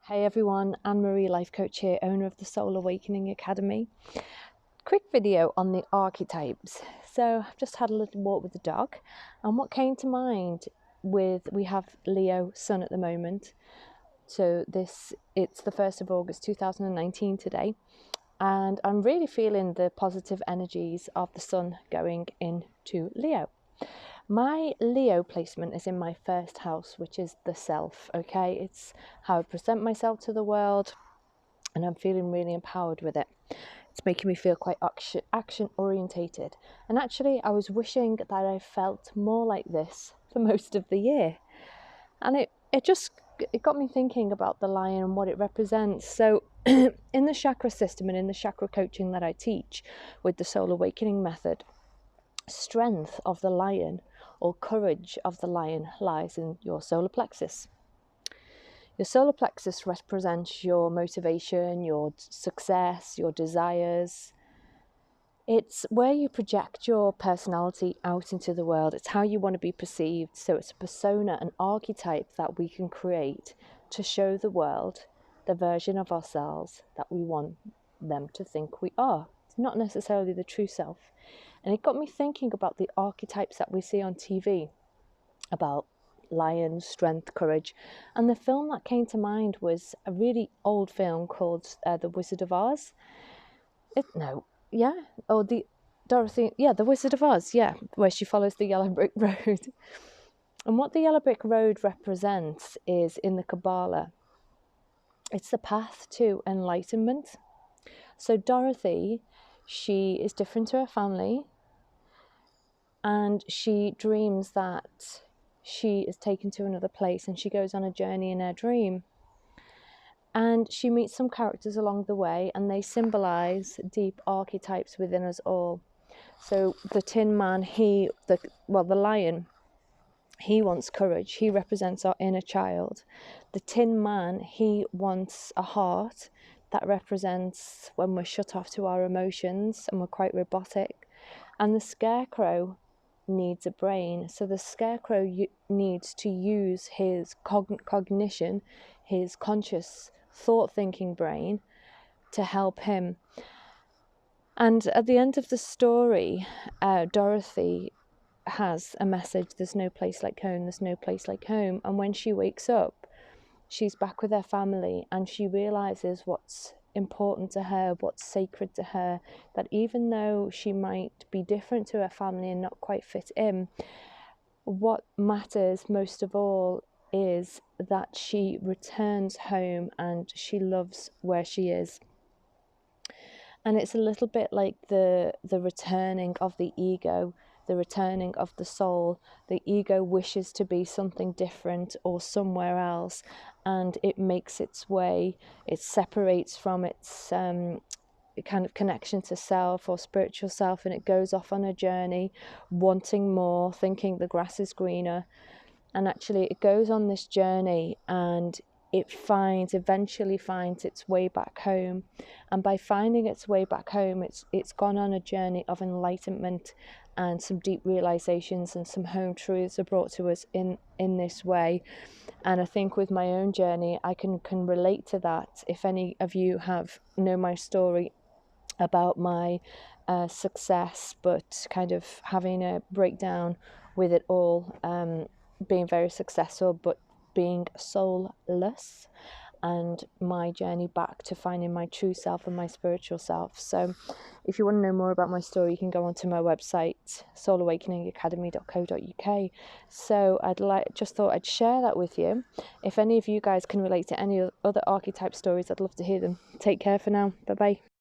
Hey everyone, Anne-Marie, life coach here, owner of the Soul Awakening Academy. Quick video on the archetypes. So I've just had a little walk with the dog, and what came to mind we have Leo Sun at the moment. So it's the 1st of August 2019 today, and I'm really feeling the positive energies of the Sun going into Leo. My Leo placement is in my first house, which is the self, okay? It's how I present myself to the world, and I'm feeling really empowered with it. It's making me feel quite action orientated. And actually, I was wishing that I felt more like this for most of the year. And it got me thinking about the lion and what it represents. So in the chakra system and in the chakra coaching that I teach with the Soul Awakening method, strength of the lion or courage of the lion lies in your solar plexus. Your solar plexus represents your motivation, your success, your desires. It's where you project your personality out into the world. It's how you want to be perceived. So it's a persona, an archetype that we can create to show the world the version of ourselves that we want them to think we are. It's not necessarily the true self. And it got me thinking about the archetypes that we see on TV, about lions, strength, courage. And the film that came to mind was a really old film called The Wizard of Oz. The Wizard of Oz, where she follows the yellow brick road. And what the yellow brick road represents is, in the Kabbalah, it's the path to enlightenment. So Dorothy, she is different to her family, and she dreams that she is taken to another place, and she goes on a journey in her dream. And she meets some characters along the way, and they symbolize deep archetypes within us all. So the Tin Man, the lion, he wants courage. He represents our inner child. The Tin Man, he wants a heart that represents when we're shut off to our emotions and we're quite robotic. And the Scarecrow needs a brain. So the Scarecrow needs to use his cognition, his conscious thought-thinking brain to help him. And at the end of the story, Dorothy has a message: there's no place like home, there's no place like home. And when she wakes up, she's back with her family, and she realizes what's important to her, what's sacred to her, that even though she might be different to her family and not quite fit in, what matters most of all is that she returns home and she loves where she is. And it's a little bit like the returning of the ego, the returning of the soul. The ego wishes to be something different or somewhere else, and it makes its way, it separates from its kind of connection to self or spiritual self, and it goes off on a journey, wanting more, thinking the grass is greener. And actually it goes on this journey, and it eventually finds its way back home. And by finding its way back home, it's gone on a journey of enlightenment, and some deep realizations and some home truths are brought to us in this way. And I think with my own journey, I can relate to that. If any of you know my story about my success, but kind of having a breakdown with it all, being very successful, but being soulless, and my journey back to finding my true self and my spiritual self. So if you want to know more about my story, you can go onto my website, soulawakeningacademy.co.uk. So just thought I'd share that with you. If any of you guys can relate to any other archetype stories, I'd love to hear them. Take care for now. Bye bye.